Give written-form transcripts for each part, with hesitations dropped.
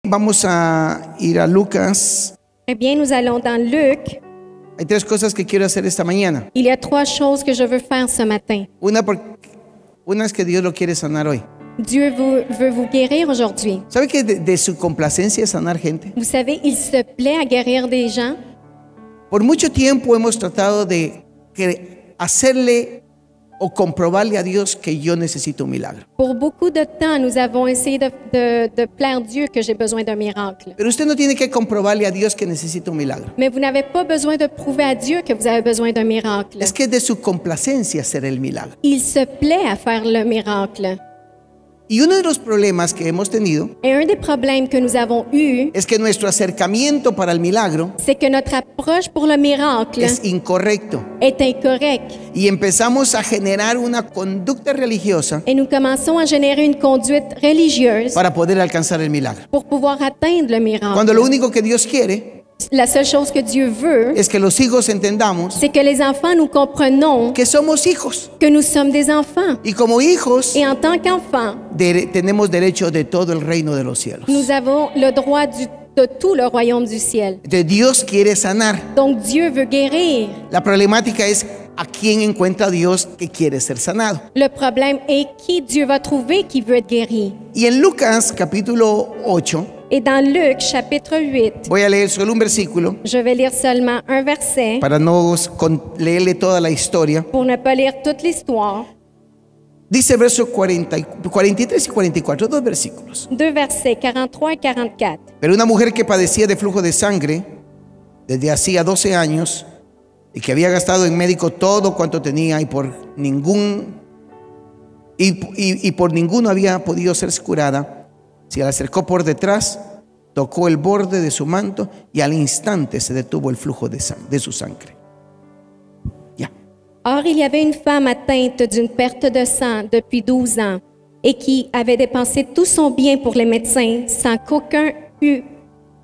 Vamos a ir a Lucas. Eh bien, nous allons dans Luc. Hay tres cosas que quiero hacer esta mañana. Il y a trois choses que je veux faire ce matin. Una es que Dios lo quiere sanar hoy. Dieu veut vous guérir aujourd'hui. ¿Sabe que de su complacencia es sanar gente? Vous savez, il se plaît à guérir des gens. Por mucho tiempo hemos tratado de hacerle o comprobarle a Dios que yo necesito un milagro. Pour beaucoup de temps, nous avons essayé de plaire Dieu que j'ai besoin d'un miracle. Pero usted no tiene que comprobarle a Dios que necesita un milagro. Mais vous n'avez pas besoin de prouver à Dieu que vous avez besoin d'un miracle. Es que es de su complacencia hacer el milagro. Il se plaît à faire le miracle. Y uno de los problemas que hemos tenido Et un des problèmes que nous avons eu, es que nuestro acercamiento para el milagro c'est que notre approche pour le miracle es incorrecto. est incorrecte. Y empezamos a generar una conducta religiosa Et nous commençons à générer une conduite religieuse para poder alcanzar el milagro. pour pouvoir atteindre le miracle. Cuando lo único que Dios quiere La seule chose que Dieu veut, es que los hijos entendamos c'est que les enfants, nous comprenons que somos hijos. que nous sommes des enfants. Y como hijos Et en tant qu'enfants, tenemos derecho de todo el reino de los cielos. nous avons le droit de tout le royaume du ciel. Entonces Dios quiere sanar. Donc Dieu veut guérir. La problemática es a quién encuentra Dios que quiere ser sanado. Le problème est qui Dieu va trouver qui veut être guéri. Y en Lucas capítulo 8, Et dans Luc chapitre 8, voy a leer solo un versículo je vais lire seulement un verset para no leerle toda la historia. pour ne pas lire toute l'histoire. Dice versos 43 y 44, dos versículos. Deux versets, 43 et 44. Pero una mujer que padecía de flujo de sangre desde hacía 12 años y que había gastado en médico todo cuanto tenía y por ninguno había podido ser curada, se le acercó por detrás, tocó el borde de su manto y al instante se detuvo el flujo de su sangre. Ya. Or, il y avait une femme atteinte d'une perte de sang depuis 12 ans et qui avait dépensé tout son bien pour les médecins sans qu'aucun eût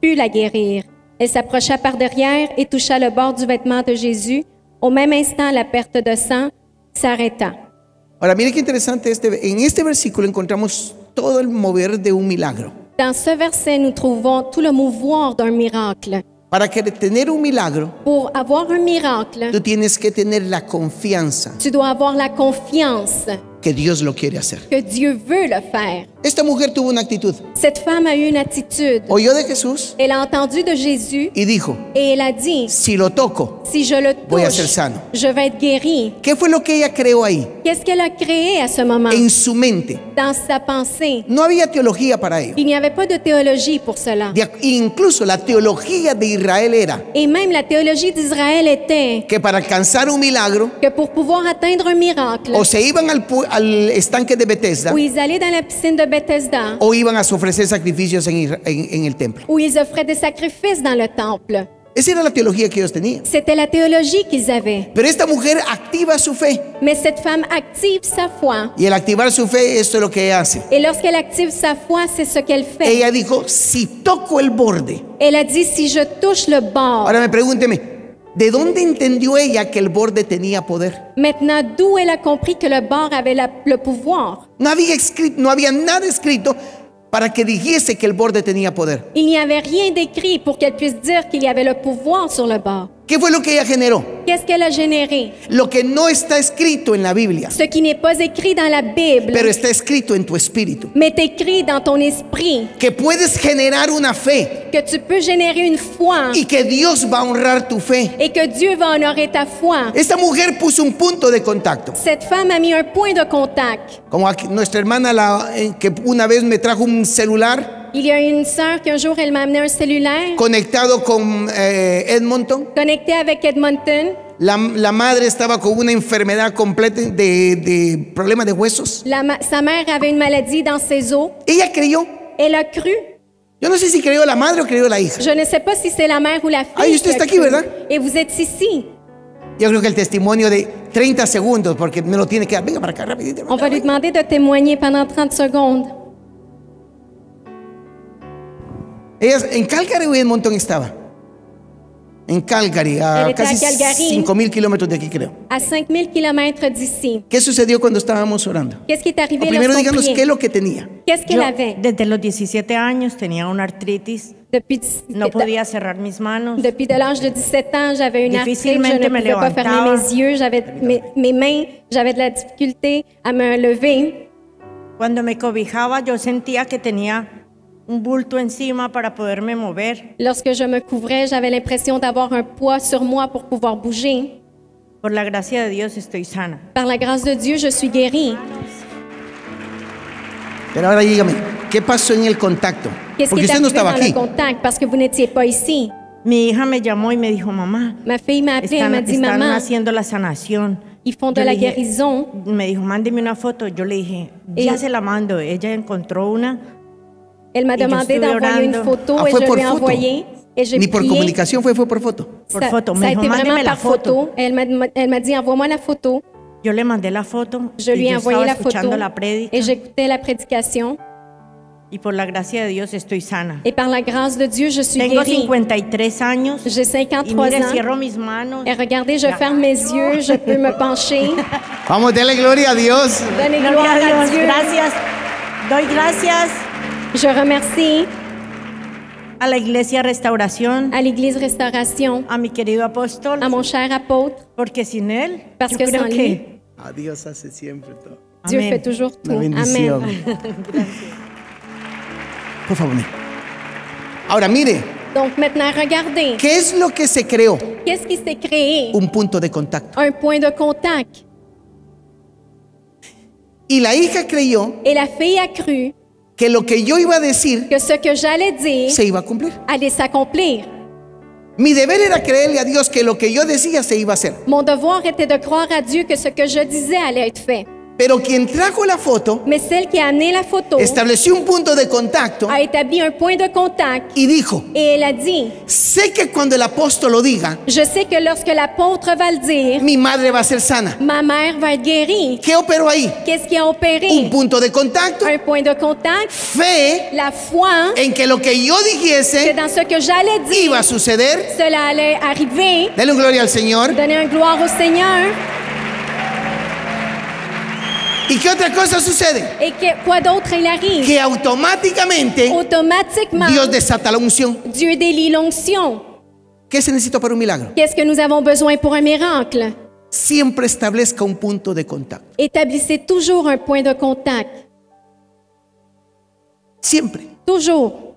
pu la guérir. Elle s'approcha par derrière et toucha le bord du vêtement de Jésus. Au même instant, la perte de sang s'arrêta. Ahora, mire qué interesante, en este versículo encontramos todo el mover de un milagro. Dans ce verset, nous trouvons tout le mouvoir d'un miracle. Para tener un milagro, Pour avoir un miracle, tú tienes que tener la confianza tu dois avoir la confiance que Dios lo quiere hacer. que Dieu veut le faire. Esta mujer tuvo una actitud. Cette femme a eu une attitude. Oyó de Jesús Elle a entendu de Jésus y dijo: et elle a dit, si lo toco, si je le voy a ser touche, sano. je vais être guérie. ¿Qué fue lo que ella creó ahí? Qu'est-ce qu'elle a créé à ce moment? En su mente. Dans sa pensée. No había teología para ello. Il n'y avait pas de théologie pour cela. Incluso la teología de Israel era Et même la théologie d'Israël était que para alcanzar un milagro que pour pouvoir atteindre un miracle, o se iban al estanque de Bethesda où ils allaient dans la piscine de Bethesda, o iban a ofrecer sacrificios en el templo. où ils offraient des sacrifices dans le temple. Esa era la teología que ellos tenían. C'était la théologie qu'ils avaient. Pero esta mujer activa su fe. Mais cette femme active sa foi. Y al activar su fe, esto es lo que ella hace. Et lorsqu'elle active sa foi, c'est ce qu'elle fait. Ella dijo: si toco el borde. Elle a dit, si je touche le bord. Ahora pregúnteme, ¿de dónde entendió ella que el borde tenía poder? Maintenant, d'où elle a compris que le bord avait le pouvoir? No había nada escrito para que dijese que el borde tenía poder. Il n'y avait rien d'écrit pour qu'elle puisse dire qu'il y avait le pouvoir sur le bord. ¿Qué fue lo que ella generó? Qu'est-ce qu'elle a généré? Lo que no está escrito en la Biblia, Ce qui n'est pas écrit dans la Bible, pero está escrito en tu espíritu. mais écrit dans ton esprit. Que puedes generar una fe Que tu peux générer une foi y que Dios va a honrar tu fe. et que Dieu va honorer ta foi. Esta mujer puso un punto de contacto. Cette femme a mis un point de contact. Como nuestra hermana que una vez me trajo un celular Il y a une sœur qu'un jour, elle m'a amené un cellulaire conectado con Edmonton. connecté avec Edmonton. La madre estaba con una enfermedad completa de problemas de huesos. Sa mère avait une maladie dans ses os. Ella creyó. Elle a cru. Yo no sé si creyó la madre o creyó la hija. Je ne sais pas si c'est la mère ou la fille. Ay, usted qui a está aquí, cru. ¿verdad? Et vous êtes ici. Yo creo que el testimonio de 30 segundos, porque me lo tiene que dar. Venga para acá rapidito. On va lui demander de témoigner pendant 30 secondes. Ella en Calgary o en Edmonton estaba. En Calgary, Elle a était à casi Calgary. 5,000 kilómetros de aquí, creo. à 5000 kilomètres d'ici. ¿Qué sucedió cuando estábamos orando? Qu'est-ce qui est O arrivé primero lorsqu'on díganos qué es priait? lo que tenía. Qu'est-ce qu'elle Yo, avait? desde los 17 años tenía una artritis, Depuis, no podía cerrar mis manos. depuis de l'âge de 17 ans, j'avais une arthrite, je Difficilement ne me pouvais pas fermer levantaba. mes yeux, j'avais mes mains, j'avais de la difficulté à me lever. Cuando me cobijaba yo sentía que tenía un bulto encima para poderme mover. Lorsque je me couvrais, j'avais l'impression d'avoir un poids sur moi pour pouvoir bouger. Por la gracia de Dios estoy sana. Par la grâce de Dieu, je suis guérie. Pero ahora dígame, ¿qué pasó en el contacto? Qu'est-ce qui Porque est usted no arrivé estaba dans le aquí. contact? Parce que vous n'étiez pas ici. Mi hija me llamó y me dijo, mamá, Ma fille m'a appelé, elle m'a dit, están maman, haciendo la sanación. ils font de Yo la le dije- guérison. Me dijo, mándeme una foto. Yo le dije, ya Y- se la mando. Ella encontró una. Elle m'a Et je demandé estuve d'envoyer une orando. photo Ah, et fue je por lui ai foto. envoyé. Et j'ai Ni por prié. comunicación fue por foto. Por foto. Ça Me a dijo, été vraiment mándeme la par photo. foto. Elle m'a dit, envoie-moi la photo. Yo le mandé la foto. Je y lui ai yo envoyé estaba la photo escuchando la prédica. et j'écoutais la prédication. Y por la gracia de Dios estoy sana. Et par la grâce de Dieu, je suis Tengo guérie. 53 años. J'ai Y 53 mire, ans. cierro mis manos. Et regardez, je ferme mes yeux, je peux me pencher. Vamos, denle gloria a Dios. Donnez Gloria gloire a à Dios. Dieu. Gracias. Doy gracias Je remercie a la Iglesia Restauración, à l'Église Restauration, a mi querido apóstol, à mon cher apôtre, porque sin él, parce yo que creo sans que lui, A Dios hace siempre todo. Dieu Amén. fait toujours tout. Una bendición. Amen. Por favor. Ahora mire, Donc maintenant, regardez, ¿qué es lo que se creó? qu'est-ce qui s'est créé? Un punto de contacto. Un point de contact. Y la hija creyó Et la fille a cru que lo que yo iba a decir que ce que j'allais dire se iba a cumplir. allait s'accomplir. Mi deber era creerle a Dios que lo que yo decía se iba a hacer. Mon devoir était de croire à Dieu que ce que je disais allait être fait. Pero quien trajo la foto Mais celle qui a amené la photo estableció un punto de contacto a établi un point de contact y dijo, et elle a dit, sé que cuando el apóstol lo diga, je sais que lorsque l'apôtre va le dire, mi madre va a ser sana. ma mère va être guérie. ¿Qué operó ahí? Qu'est-ce qui a Un opéré? punto de contacto, Un point de contact, fe la foi en que lo que yo que dijese dans ce que j'allais dire, iba a suceder. cela allait arriver. Denle gloria al Señor. Donner un gloire au Seigneur. ¿Y qué otra cosa sucede? Et que, quoi d'autre il arrive? Que automáticamente Automatiquement, Dios desata la unción. Dieu délie l'onction. ¿Qué se necesita para un milagro? Qu'est-ce que nous avons besoin pour un miracle? Siempre establezca un punto de contacto. Établissez toujours un point de contact. Siempre. Toujours.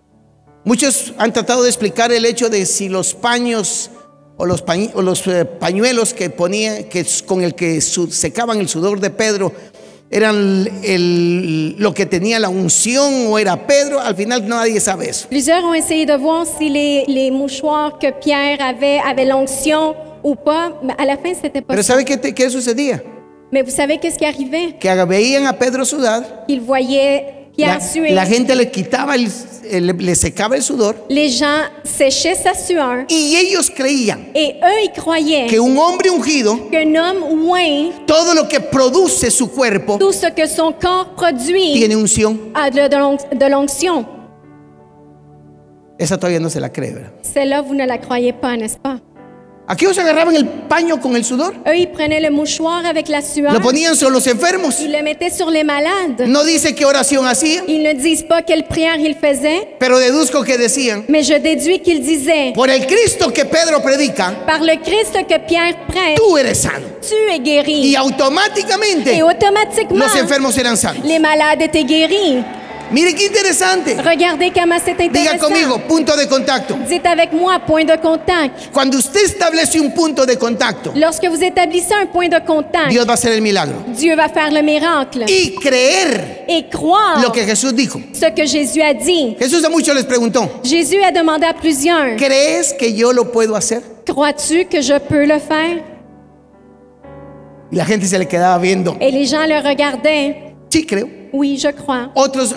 Muchos han tratado de explicar el hecho de si los paños o los pañuelos que ponía, con el que secaban el sudor de Pedro, eran lo que tenía la unción o era Pedro. Al final nadie sabe eso. Plusieurs ont essayé de voir si les mouchoirs que Pierre avaient l'onction ou pas. Mais à la fin, c'était pas Pero ça. ¿sabe qué sucedía? Mais vous savez qu'est-ce qui arrivait? Que veían a Pedro sudar, Ils voyaient Pierre suer. la gente le quitaba, le secaba el sudor Les gens séchaient sa sueur. y ellos creían Et eux, ils croyaient que un hombre ungido, qu'un homme oint, todo lo que produce su cuerpo, tout ce que son corps produit, tiene unción. a de l'onction. Esa todavía no se la cree, ¿verdad? Celle-là, vous ne la croyez pas, n'est-ce pas? Aquellos agarraban el paño con el sudor, Eux, ils prenaient le mouchoir avec la sueur, lo ponían sobre los enfermos. ils le mettaient sur les malades. No dice qué oración hacían, Ils ne disent pas quelle prière ils faisaient, pero deduzco que decían, mais je déduis qu'ils disaient, por el Cristo que Pedro predica, par le Christ que Pierre prêche, tú eres sano. tu es guéri. Y automáticamente Et automatiquement, los enfermos eran sanos. les malades étaient guéris. Mire qué interesante. Regardez comment c'est Diga intéressant. conmigo, punto de contacto. Dites avec moi, point de contact. Cuando usted establece un punto de contacto, Lorsque vous établissez un point de contact, Dios va a hacer el milagro. Dieu va faire le miracle. Y creer Et croire lo que Jesús dijo. ce que Jésus a dit. Jesús a muchos les preguntó, Jésus a demandé à plusieurs, ¿crees que yo lo puedo hacer? crois-tu que je peux le faire? Y la gente se le quedaba viendo. Et les gens le regardaient. Sí, creo. Oui, je crois. Otros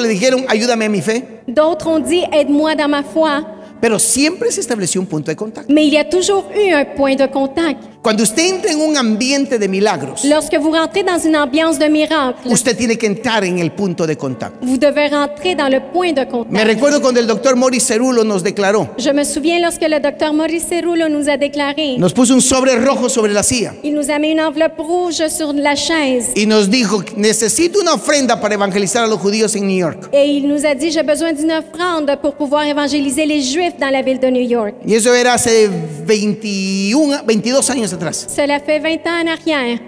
le dijeron, ayúdame a mi fe. D'autres ont dit, aide-moi dans ma foi. Pero siempre se estableció un punto de contacto. Mais il y a toujours eu un point de contact. Cuando usted entra en un ambiente de milagros, Lorsque vous rentrez dans une ambiance de miracle, usted tiene que entrar en el punto de contacto. vous devez rentrer dans le point de Me contact. recuerdo cuando el doctor Maurice Cerulo nos declaró, Je me souviens lorsque le docteur Maurice Cerulo nous a déclaré, nos puso un sobre rojo sobre la silla il nous a mis une enveloppe rouge sur la chaise y nos dijo, necesito una ofrenda para evangelizar a los judíos en New York. et il nous a dit, j'ai besoin d'une offrande pour pouvoir évangéliser les Juifs dans la ville de New York. Y eso era hace 22 años atrás. Cela fait 20 ans en arrière.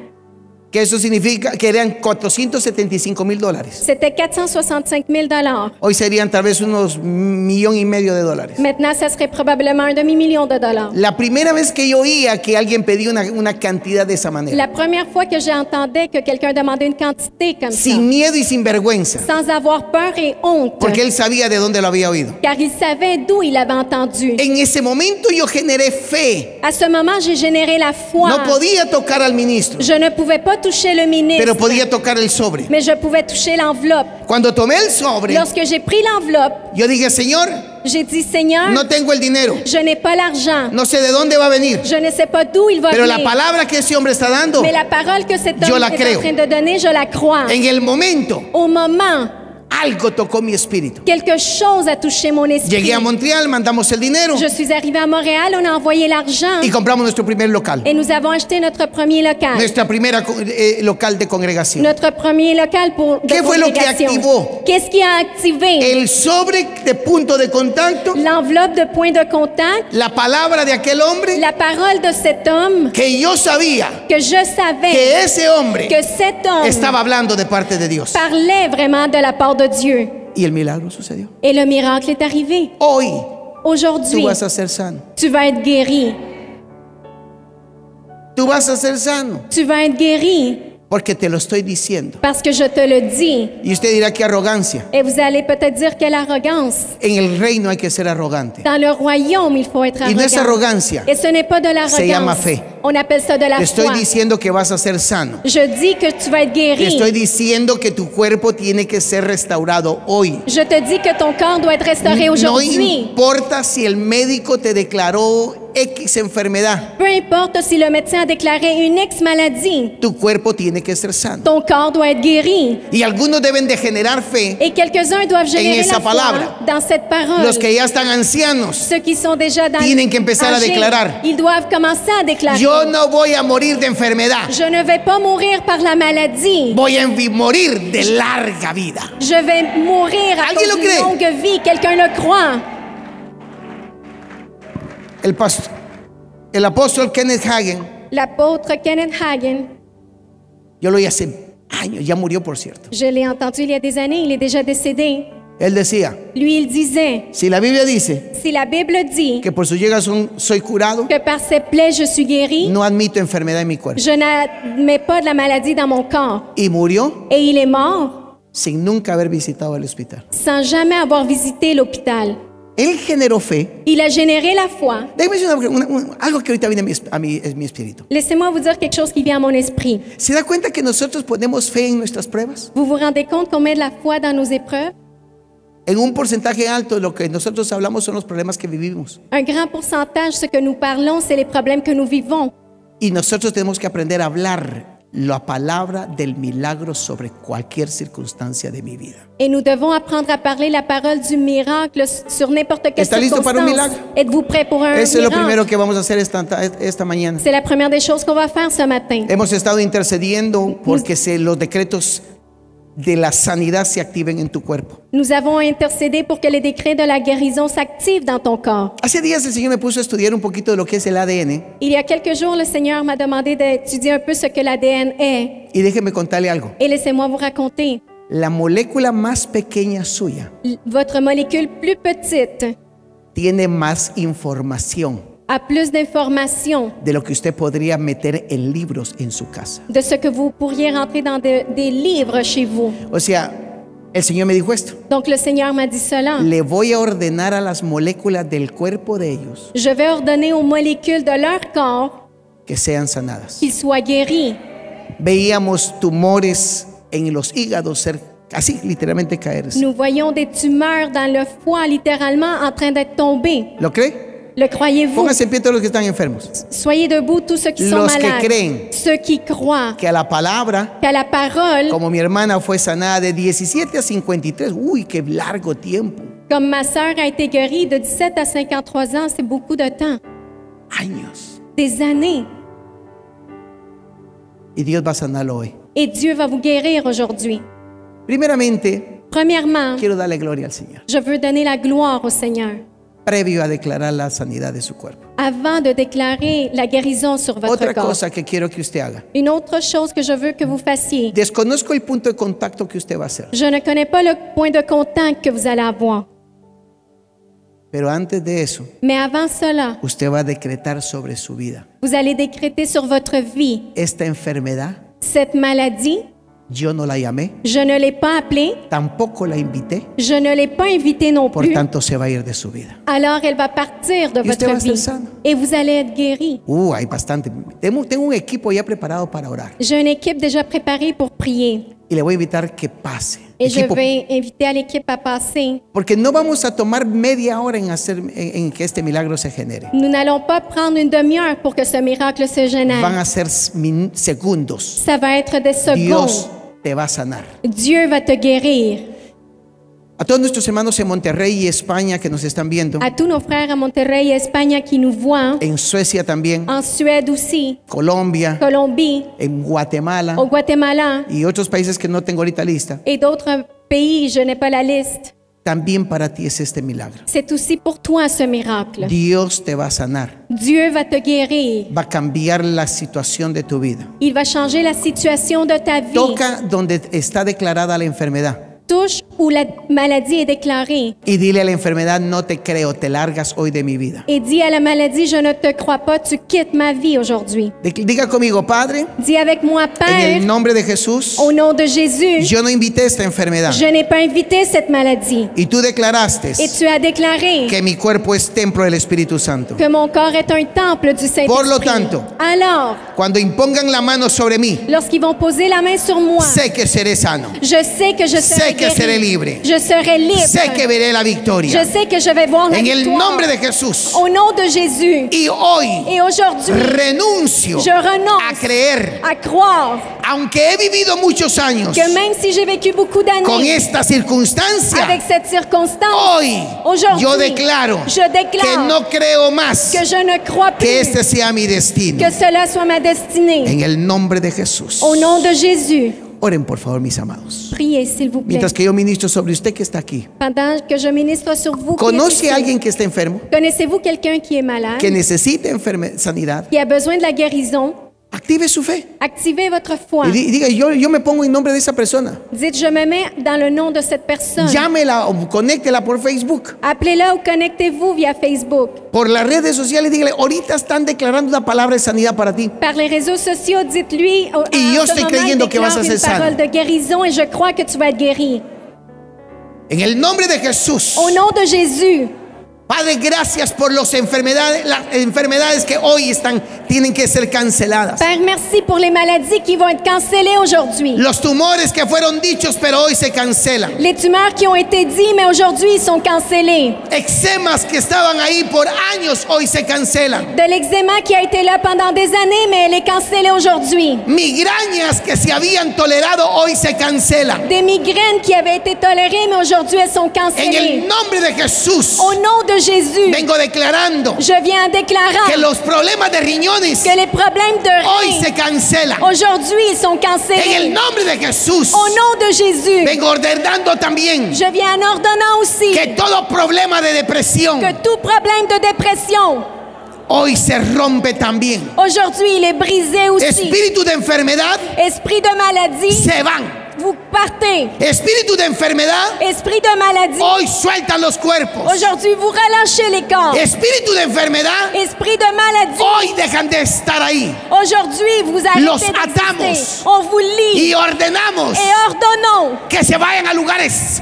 Que eso significa que eran $475,000. C'était 465 000 $. Hoy serían tal vez unos $1,500,000. Maintenant, ça serait probablement un demi-million de dollars. La primera vez que yo oía que alguien pedía una cantidad de esa manera, La première fois que j'entendais que quelqu'un demandait une quantité comme ça, sin miedo y sin vergüenza, sans avoir peur et honte, porque él sabía de dónde lo había oído. car il savait d'où il avait entendu. En ese momento yo generé fe. À ce moment, j'ai généré la foi. No podía tocar al ministro, Je ne pouvais pas toucher le ministre, pero podía tocar el sobre. mais je pouvais toucher l'enveloppe. Cuando tomé el sobre, Lorsque j'ai pris l'enveloppe, yo dije, Señor, j'ai dit, Seigneur, no tengo el dinero, je n'ai pas l'argent. no sé de dónde va a venir, Je ne sais pas d'où il va pero la venir. palabra que ese hombre está dando, Mais la parole que cet Yo homme la est creo. en train de donner, je la crois. en el momento, Au moment, algo tocó mi espíritu. quelque chose a touché mon esprit. Llegué a Montreal, mandamos el dinero Je suis arrivée à Montréal, on a envoyé l'argent y compramos nuestro primer local, et nous avons acheté notre premier local. nuestra primera local de congregación. Notre premier local pour de ¿Qué fue lo que congrégation. activó? Qu'est-ce qui a activé? El sobre de punto de contacto, L'enveloppe de point de contact, la palabra de aquel hombre la parole de cet homme que yo sabía que je savais que ese hombre que cet homme estaba hablando de parte de Dios. parlait vraiment de la part de Dieu. Y el milagro sucedió. Et le miracle est arrivé. Hoy Aujourd'hui, tú vas a ser sano. tu vas être guéri. Tú vas a ser sano Tu vas être guéri porque te lo estoy diciendo. parce que je te le dis. Y usted dirá que arrogancia. Et vous allez peut-être dire quelle arrogance. En el reino hay que ser arrogante. Dans le royaume, il faut être Y no es arrogant. arrogancia. Et ce n'est pas de Se llama l'arrogance. fe. On appelle ça de la Te estoy foi. diciendo que vas a ser sano. Je dis que tu vas être Te guéri. estoy diciendo que tu cuerpo tiene que ser restaurado hoy. Je te dis que ton corps doit être restauré No aujourd'hui. importa si el médico te declaró X enfermedad. Peu importe si le médecin a déclaré une X maladie, Tu cuerpo tiene que ser sano. ton corps doit être guéri. Y algunos deben de generar fe. Et quelques-uns doivent générer esa la foi palabra. dans cette parole. Los que ya están ancianos, Ceux qui sont déjà dans tienen que empezar a âgés, declarar. ils doivent commencer à déclarer. yo no voy a morir de enfermedad. Je ne vais pas mourir par la maladie. Voy a morir de larga vida. Je vais mourir à ¿Alguien cause lo d'une cree? longue vie. Quelqu'un le croit. El apóstol Kenneth Hagin, L'apôtre Kenneth Hagin, yo lo oí hace años, ya murió por cierto. je l'ai entendu il y a des années, il est déjà décédé. Él decía, Lui, il disait, si la Biblia dice si la Bible dit que por su llagas soy curado, que par ses plaies je suis guéri, no admito enfermedad en mi cuerpo. je n'admets pas de la maladie dans mon corps. Y murió Et il est mort sin nunca haber visitado el hospital. sans jamais avoir visité l'hôpital. Él generó fe. Il a généré la foi. Déjeme decir algo que ahorita viene a mi espíritu. Laissez-moi vous dire quelque chose qui vient à mon esprit. ¿Se da cuenta que nosotros ponemos fe en nuestras pruebas? Vous vous rendez compte qu'on met de la foi dans nos épreuves? En un porcentaje alto de lo que nosotros hablamos son los problemas que vivimos. Un grand pourcentage, ce que nous parlons, c'est les problèmes que nous vivons. Y nosotros tenemos que aprender a hablar la palabra del milagro sobre cualquier circunstancia de mi vida. Et nous devons apprendre à parler la parole du miracle sur n'importe quelle ¿Está listo para un circonstance. milagro? Êtes-vous prêt pour un Eso es lo miracle? primero que vamos a hacer esta mañana. C'est la première des choses qu'on va faire ce matin. Hemos estado intercediendo porque los decretos de la sanidad se activen en tu cuerpo. Nous avons intercédé pour que les décrets de la guérison s'activent dans ton corps. Hace días el Señor me puso a estudiar un poquito de lo que es el ADN Il y a quelques jours, le Seigneur m'a demandé d'étudier un peu ce que l'ADN est. y déjeme contarle algo. Et laissez-moi vous raconter. La molécula más pequeña suya Votre molécule plus petite tiene más información a plus d'informations de lo que usted podría meter en libros en su casa. de ce que vous pourriez rentrer dans des livres chez vous. O sea, el Señor me dijo esto. Donc le Seigneur m'a dit cela. Le voy a ordenar a las moléculas del cuerpo de ellos Je vais ordonner aux molécules de leur corps que sean sanadas. qu'ils soient guéris. Veíamos tumores en los hígados, así literalmente caerse. Nous voyons des tumeurs dans le foie littéralement en train d'être tombées. ¿Lo cree? Le croyez-vous? Pónganse en pie todos los que están enfermos. Soyez debout tous ceux qui sont Los que malades. creen Ceux qui croient que a la palabra, qu'à la parole, como mi hermana fue sanada de 17 a 53, uy, qué largo tiempo, comme ma sœur a été guérie de 17 à 53 ans, c'est beaucoup de temps. años. Des années. Y Dios va a sanarlo hoy. Et Dieu va vous guérir aujourd'hui. Primeramente, Premièrement, quiero darle gloria al Señor, je veux donner la gloire au Seigneur. previo a declarar la sanidad de su cuerpo. Avant de déclarer la guérison sur votre Otra corps. cosa que quiero que usted haga. Une autre chose que je veux que vous fassiez. Desconozco el punto de contacto que usted va a hacer, Je ne connais pas le point de contact que vous allez avoir. pero antes de eso, Mais avant cela, usted va a decretar sobre su vida. vous allez décréter sur votre vie Esta enfermedad, cette maladie. yo no la llamé, Je ne l'ai pas appelée. tampoco la invité, Je ne l'ai pas invitée non por plus. tanto se va a ir de su vida. Alors elle va partir de Y usted va a votre ser vie. sano. Et vous allez être guéri. Hay bastante. Tengo un equipo ya preparado para orar. J'ai une équipe déjà préparée pour prier. Y le voy a invitar que pase. Et je Equipo, vais inviter à l'équipe à passer. porque no vamos a tomar media hora en que este milagro se genere. Nous n'allons pas prendre une demi-heure pour que ce miracle se Van génère. a ser segundos. Ça va être des Dios secondes. te va a sanar. Dieu va te guérir. A todos nuestros hermanos en Monterrey y España que nos están viendo, À tous nos frères à Monterrey et Espagne qui nous voient, en Suecia también, en Suède aussi, Colombia, Colombie, en Guatemala au Guatemala y otros países que no tengo ahorita lista, et d'autres pays, je n'ai pas la liste. también para ti es este milagro. C'est aussi pour toi ce miracle. Dios te va a sanar, Dieu va te guérir. va a cambiar la situación de tu vida. Il va changer la situation de ta vie. Toca donde está declarada la enfermedad Touche où la maladie est déclarée y dile a la enfermedad: no te creo, te largas hoy de mi vida. et dis à la maladie, je ne te crois pas, tu quittes ma vie aujourd'hui. Diga conmigo: Padre, Dis avec moi, en Père, el nombre de Jesús, au nom de Jésus, yo no invité esta enfermedad je n'ai pas invité cette maladie. y tú declaraste Et tu as déclaré que mi cuerpo es templo del Espíritu Santo. que mon corps est un temple du Por lo Saint-Esprit. tanto, Alors, cuando impongan la mano sobre mí, lorsqu'ils vont poser la main sur moi, sé que seré sano, je sais que je serai sé que seré guéri. libre, Je serai libre. sé que veré la victoria Je sais que je vais voir la en el victoire. nombre de Jesús. Au nom de Jésus. Y hoy Et aujourd'hui, renuncio je renonce a creer, à croire aunque he vivido muchos años que même si j'ai vécu beaucoup con d'années esta circunstancia, avec cette circonstance, hoy aujourd'hui, yo declaro je que déclare no creo más que je ne crois plus que este sea mi destino. que cela soit ma destinée. En el nombre de Jesús. Au nom de Jésus, Oren por favor, mis amados. priez s'il vous plaît. Mientras que yo ministro sobre usted que está aquí. Pendant que je ministre sur vous, qui êtes ¿Conoce ici, a alguien que está enfermo? connaissez-vous quelqu'un qui est malade, Que necesite sanidad. qui a besoin de la guérison? Active su fe. Activez votre foi. Y diga: yo me pongo en nombre de esa persona. Dites, je me mets dans le nom de cette personne. Llámela o conéctela por Facebook. Appelez-la ou connectez-vous via Facebook. Por las redes sociales, dígale: ahorita están declarando una palabra de sanidad para ti. Par les réseaux sociaux, dites-lui, Y yo en ce estoy moment, creyendo que vas a déclare ser une parole sano. de guérison et je crois que tu vas être guéri. En el nombre de Jesús. Au nom de Jésus, Padre, gracias por las enfermedades que hoy tienen que ser canceladas. Père, merci pour les maladies qui vont être cancellées aujourd'hui. Los tumores que fueron dichos pero hoy se cancelan. Les tumeurs qui ont été dites, mais aujourd'hui, ils sont cancellés. Eczemas que estaban ahí por años hoy se cancelan. De l'eczéma qui a été là pendant des années, mais elle est cancellée aujourd'hui. Migrañas que se habían tolerado hoy se cancelan. Des migraines qui avaient été tolérées, mais aujourd'hui, elles sont En cancellées. el nombre de Jesús Au nom de Jésus, vengo declarando je viens en déclarant que los problemas de riñones que les problèmes de hoy se reins, cancelan. aujourd'hui, ils sont En el cancellés. nombre de Jesús Au nom de Jésus, vengo ordenando también je viens en ordonnant aussi que todo problema de depresión que tout problème de dépression, hoy se rompe también. aujourd'hui, il est brisé aussi. Espíritu de enfermedad Esprit de maladie, se van. vous partez. Espíritu de enfermedad Esprit de maladie, hoy sueltan los cuerpos. aujourd'hui, vous relâchez les corps. Espíritu de enfermedad Esprit de maladie, hoy dejan de estar ahí. aujourd'hui, vous Los arrêtez atamos. d'exister. On vous lie Y ordenamos et ordonnons que se vayan a lugares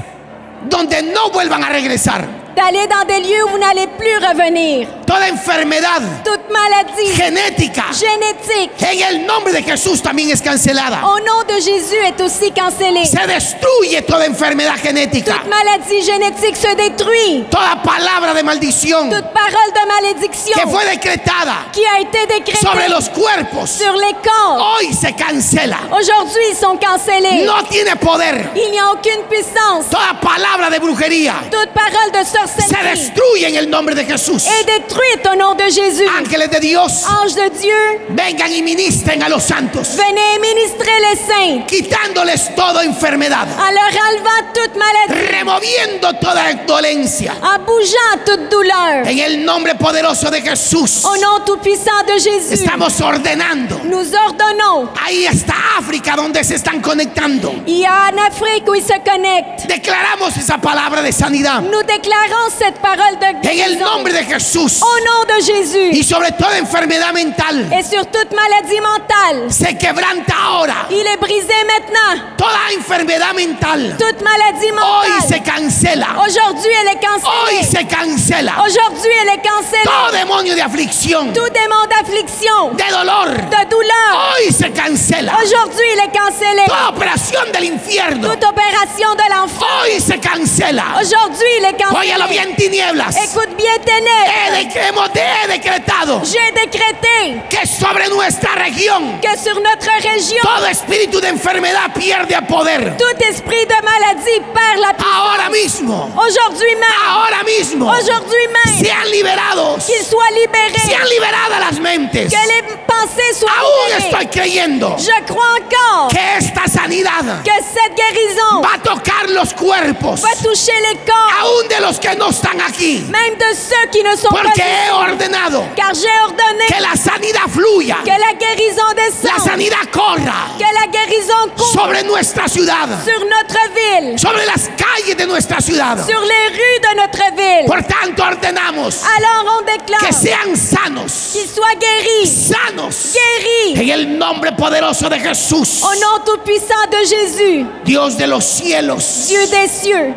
donde no vuelvan a regresar. d'aller dans des lieux où vous n'allez plus revenir. Toda enfermedad Toute maladie genética, génétique, en el nombre de Jesús también es cancelada. au nom de Jésus, est aussi cancellée. Se destruye toda enfermedad genética, Toute maladie génétique se détruit. toda palabra de maldición Toute parole de malédiction que fue decretada qui a été décrétée sobre los cuerpos, sur les corps, hoy se cancela. aujourd'hui, ils sont cancellés. No tiene poder. Il n'y a aucune puissance. Toda palabra de brujería Toute parole de se sorcellerie destruye en el nombre de Jesús. est détruite au nom de Jésus. Ángeles de Dios, Anges de Dieu, vengan y ministren a los santos, venez ministrer les saints quitándoles toda enfermedad, en leur enlevant toute maladie, removiendo toda dolencia. en bougeant toute douleur. En el nombre poderoso de Jesús, Au nom tout-puissant de Jésus, estamos ordenando. nous ordonnons. Ahí está África donde se están conectando. Il y a en Afrique où ils se connectent. Declaramos esa palabra de sanidad Nous déclarons cette parole de en el guérison nombre de Jesús. au nom de Jésus. Y sobre toda enfermedad mental Et sur toute maladie mentale, se quebranta ahora. il est brisé maintenant. Toda enfermedad mental Toute maladie hoy se mentale, cancela. aujourd'hui elle est Hoy cancellée. se cancela. Aujourd'hui elle est cancellée. Todo demonio de aflicción, Tout démon d'affliction, de dolor, de douleur, hoy se cancela. aujourd'hui il est cancellé. Toda operación del infierno, Toute opération de l'enfer, hoy se cancela. aujourd'hui il est Óyalo cancellé. bien, tinieblas. Écoute bien ténèbres. He decretado J'ai décrété que sobre nuestra región que sur notre région, todo espíritu de enfermedad pierde poder. tout esprit de maladie perd la puissance. Ahora mismo, Aujourd'hui même, ahora mismo, aujourd'hui même, sean liberados, qu'ils soient libérés, sean liberadas las mentes. que les pensées soient Aún libérées. estoy creyendo Je crois encore que esta sanidad que cette guérison va a tocar los cuerpos, va toucher les corps, aún de los que no están aquí, même de ceux qui ne sont pas porque ici. he ordenado Car j'ai ordonné que la sanidad fluya, que la guérison la descende, sanidad corra que la guérison court sobre nuestra ciudad, sur notre ville, sobre las calles de nuestra ciudad. sur les rues de notre ville. Por tanto, ordenamos Alors on que déclare sean sanos, qu'ils soient guéris, sanos, guéris, en el nombre poderoso de Jesús, au nom tout-puissant de Jésus, Dios de los cielos. Dieu des cieux.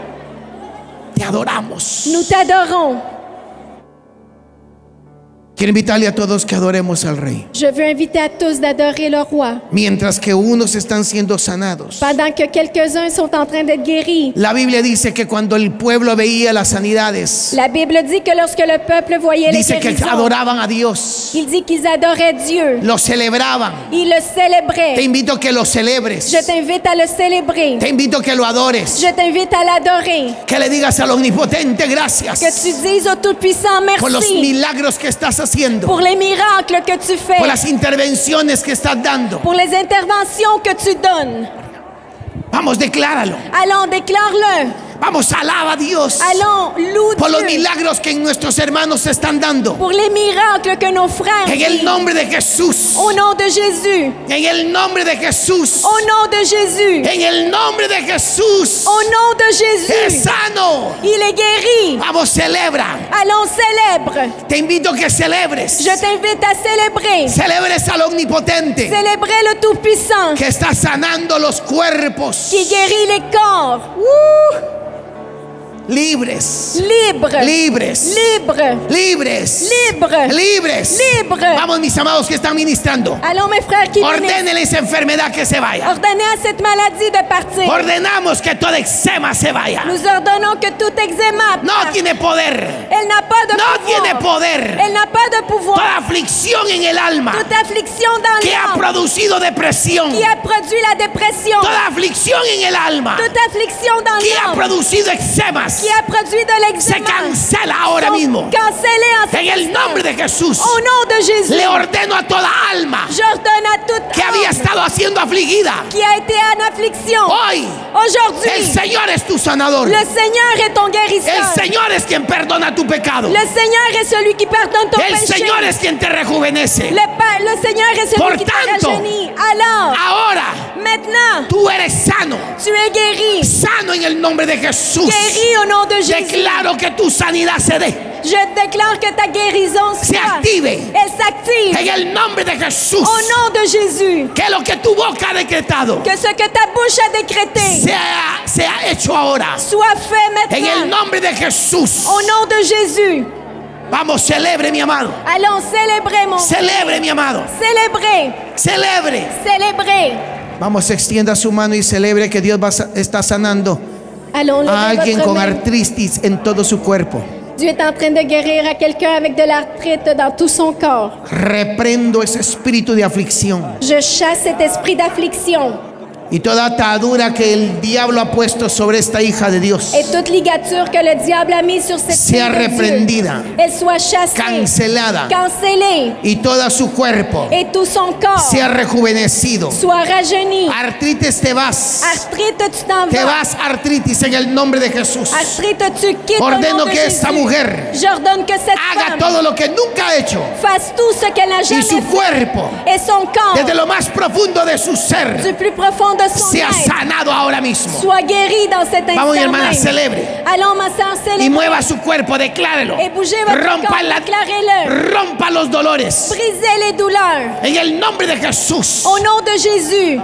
Te adoramos. Nous t'adorons. Quiero invitarle a todos que adoremos al Rey. Je veux inviter à tous d'adorer le roi. Mientras que unos están siendo sanados. Pendant que quelques-uns sont en train d'être guéris. La Biblia dice que cuando el pueblo veía las sanidades, La Bible dit que lorsque le peuple voyait les dice que guérisons, adoraban a Dios, il dit qu'ils adoraient Dieu. lo celebraban. Ils le Te célébraient. invito a que lo celebres. Je t'invite à le célébrer. Te invito a que lo adores. Je t'invite à l'adorer. Que le digas al omnipotente Que gracias tu dises au Tout-Puissant por los merci milagros que estás haciendo, pour les miracles que tu fais, por las intervenciones que estás dando. pour les interventions que tu donnes. Vamos, decláralo. Allons, déclare-le. Vamos, alaba a Dios Allons, loue por los Dieu milagros que nuestros hermanos se están dando. pour les miracles que nos frères En el vivent. nombre de Jesús. Au nom de Jésus. En el nombre de Jesús. Au nom de Jésus. En el nombre de Jesús. Au nom de Es Jésus. sano. Il est guéri. Vamos, celebra. Allons, célèbre. Te invito a que celebres. Je t'invite à célébrer. Celebres al omnipotente Célébrer le Tout-Puissant que está sanando los cuerpos. qui guérit les corps. Libres. Libre. Libres. Libre. Libres. Libre. Libres. Libre. Vamos, mis amados que están ministrando. Allons, mes frères qui ministrent. Ordenen esa enfermedad que se vaya. Ordonnez à cette maladie de partir. Ordenamos que toda eczema se vaya. Nous ordonnons que tout eczéma No parte. tiene poder. Elle n'a pas de No tiene pouvoir. poder. Elle n'a pas de pouvoir. Toda aflicción en el alma Toute affliction dans que ha l'âme producido depresión. qui a produit la dépression. Toda aflicción en el alma Toute affliction dans que ha l'âme producido eczemas. qui a produit de Se l'eczéma. cancela ahora sont mismo. cancellées en En el nombre de Jesús. Au nom de Jésus. Le ordeno a toda alma J'ordonne à toute que había âme estado haciendo afligida. qui a été en affliction. Hoy Aujourd'hui, el Señor es tu sanador. le Seigneur est ton El guérisseur. Señor es quien perdona tu pecado. Le Seigneur est celui qui pardonne ton El péché. Señor es quien te rejuvenece. Le Seigneur est celui Por qui te tanto, rajeunit. Alors, Ahora maintenant, tú eres sano. tu es guéri. Sano en el nombre de Jesús. Guéri au nom de Jésus. Declaro que tu sanidad se dé. Je déclare que ta guérison Se soit. active. Elle s'active. En el nombre de Jesús. Au nom de Jésus. Que lo que tu boca ha decretado Que ce que ta bouche a décrété sea hecho ahora. soit fait En el maintenant. nombre de Jesús. Au nom de Jésus. Vamos, celebre, mi amado. Allons célébrer, mon Celebre, mi amado. Célébrer, Celebre. célébrer. Vamos, extienda su mano y celebre que Dios está sanando Allons a lever alguien votre con main. artritis en todo su cuerpo. Dieu est en train de guérir à quelqu'un avec de l'arthrite dans tout son corps. Reprendo ese espíritu de aflicción Je chasse cet esprit d'affliction y toda atadura que el diablo ha puesto sobre esta hija de Dios. et toute ligature que le diable a mis sur cette Sea fille de Dieu. reprendida, Elle soit chassée, cancelada, cancellée, y todo su cuerpo et tout son corps sea rejuvenecido. soit rajeuni. Artritis, te vas. Arthrite, tu t'en Te vas. vas, artritis, en el nombre de Jesús. Arthrite, tu quittes au Ordeno nom de que esta Jésus. mujer J'ordonne que cette haga femme todo lo que nunca ha hecho fasse tout ce qu'elle n'a y jamais su fait. cuerpo, Et son corps, desde lo más profundo de su ser, du plus profond de son sea être, sanado ahora mismo. soit guéri dans cet instant. Vamos, mi hermana, même. celebre Allons, ma sœur, y célébrer. mueva su cuerpo, declárelo. Et bougez votre Rompa, corps, déclarez-le. rompa los dolores Brisez les douleurs. en el nombre de Jesús. Au nom de Jésus.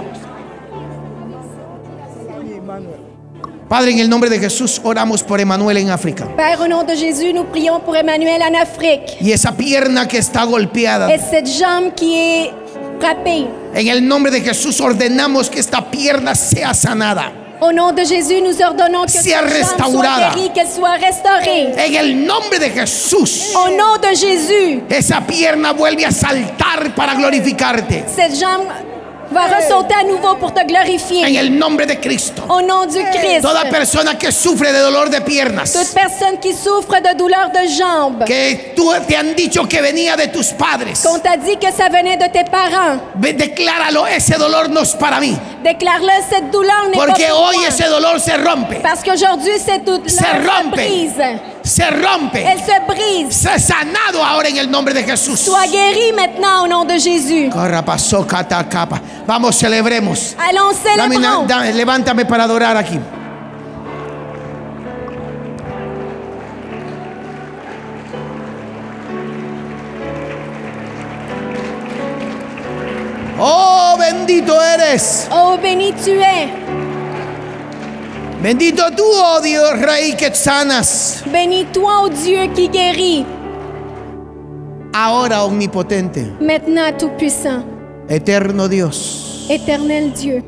Padre, en el nombre de Jesús oramos por Emanuel en África. Père, au nom de Jésus, nous prions pour Emmanuel en Afrique. Y esa pierna que está golpeada, Et cette jambe qui est frappée. en el nombre de Jesús ordenamos que esta pierna sea sanada. Au nom de Jésus, nous ordonnons que Sea cette jambe soit restaurada. guérie, qu'elle soit restaurée. En el nombre de Jesús, Au nom de Jésus, esa pierna vuelve a saltar para glorificarte. cette jambe va ressauter à nouveau pour te En glorifier. el nombre de Cristo. Au nom du Christ. Toda persona que sufre de dolor de piernas, Toute personne qui souffre de douleur de jambes, que tú te han dicho que venía de tus padres, qu'on t'a dit que ça venait de tes parents, decláralo, ese dolor no es para mí. déclare-le, cette douleur n'est pas Porque pour hoy moi. ese dolor se rompe, Parce qu'aujourd'hui, cette douleur Se se rompe. brise. se rompe, Elle se brise. se sanado ahora en el nombre de Jesús. Sois guérie maintenant au nom de Jésus. Corra, pasó, cata, capa. Vamos, celebremos. Allons, célébrons. Levántame para adorar aquí. Oh, bendito eres. Oh, béni tu es. Bendito tú, oh Dios, Rey, que sanas. Bénis toi, oh Dieu qui guérit. Ahora, omnipotente, Maintenant, tout-puissant, eterno Dios. éternel Dieu.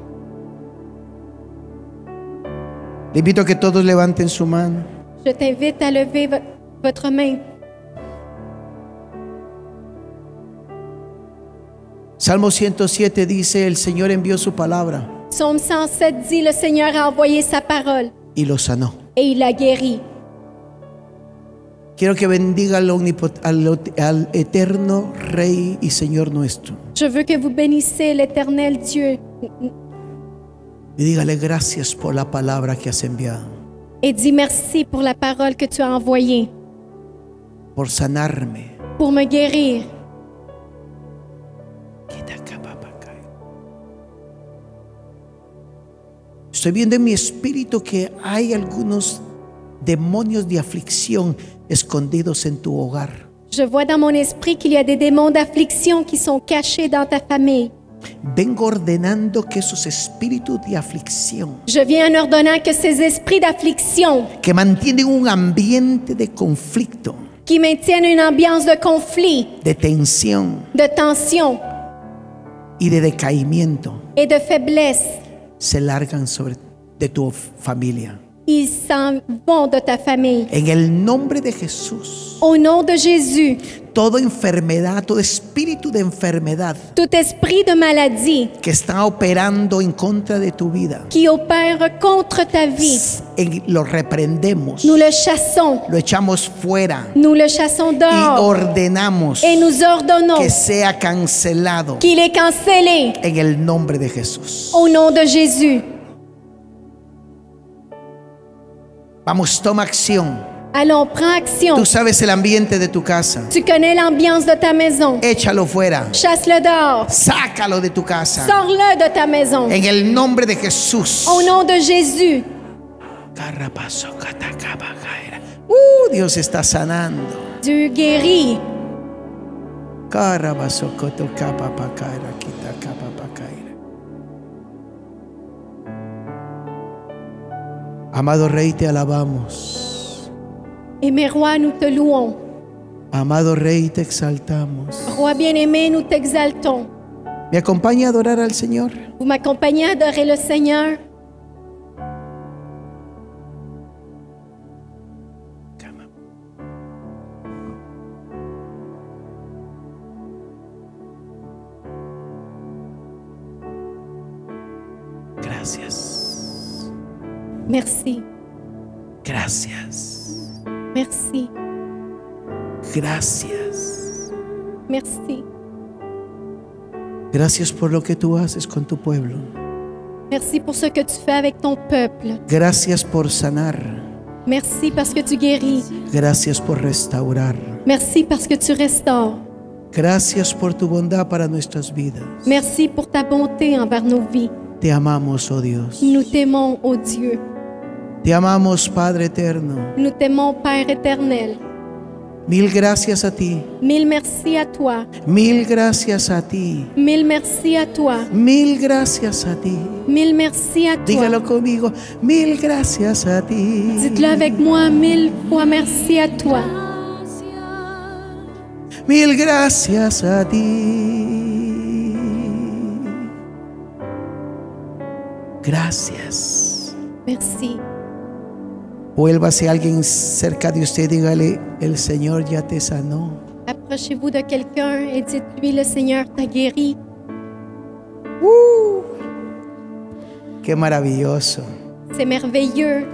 Le invito a que todos levanten su mano. Je t'invite à lever votre main. Salmo 107 dice, el Señor envió su palabra Psaume 107 dit, le Seigneur a envoyé sa parole y lo sanó. et il a guéri. Quiero que bendiga al eterno Rey y Señor nuestro. Je veux que vous bénissez l'éternel Dieu Y dígale gracias por la palabra que has enviado, et dis merci pour la parole que tu as envoyée, por sanarme. pour me guérir. Estoy viendo en mi espíritu que hay algunos demonios de aflicción escondidos en tu hogar. Je vois dans mon esprit qu'il y a des démons d'affliction qui sont cachés dans ta famille. Vengo ordenando que esos espíritus de aflicción Je viens en ordonnant que ces esprits d'affliction que mantienen un ambiente de conflicto, qui maintiennent une ambiance de conflit, de tensión de tension y de decaimiento et de faiblesse, se largan de tu familia. ils s'en vont de ta famille. En el nombre de Jesús, Au nom de Jésus, toda enfermedad, todo espíritu de enfermedad tout esprit de maladie que está operando en contra de tu vida, qui opère contre ta vie, lo reprendemos, nous le chassons, lo echamos fuera nous le chassons y dehors ordenamos et nous ordonnons que sea cancelado qu'il est cancellé en el nombre de Jesús. au nom de Jésus. Vamos, toma acción. Allons, prends action. Tú sabes el ambiente de tu casa. Tu connais l'ambiance de ta maison. Échalo fuera. Chasse-le dehors. Sácalo de tu casa. Sors-le de ta maison. En el nombre de Jesús. Au nom de Jésus. Dios está sanando. Dieu guérit. Amado Rey, te alabamos. Et mes rois, nous te louons. Amado Rey, te exaltamos. Roi bien-aimé, nous t'exaltons. ¿Me acompaña a adorar al Señor? Vous m'accompagnez à adorer le Seigneur. Gracias. Merci, Gracias. merci, Gracias. merci. Gracias por lo que tú haces con tu pueblo. Merci pour ce que tu fais avec ton peuple. Gracias por sanar. Merci parce que tu guéris. Gracias por restaurar. Merci parce que tu restaures. Gracias por tu bondad para nuestras vidas. Merci pour ta bonté envers nos vies. Te amamos, oh Dios. Nous t'aimons, ô Dieu. Te amamos, Padre eterno. Nous t'aimons, Père éternel. Mil gracias a ti. Mille merci à toi. Mil gracias a ti. Mille merci à toi. Mil gracias a ti. Mille merci à toi. Dígalo conmigo. Mil gracias a ti. Dites-le avec moi, 1000 fois merci à toi. Mil gracias a ti. Gracias. Merci. Vuélvase a alguien cerca de usted, dígale, el Señor ya te sanó. Approchez-vous de quelqu'un et dites-lui, le Seigneur t'a guéri. Qué maravilloso. C'est merveilleux.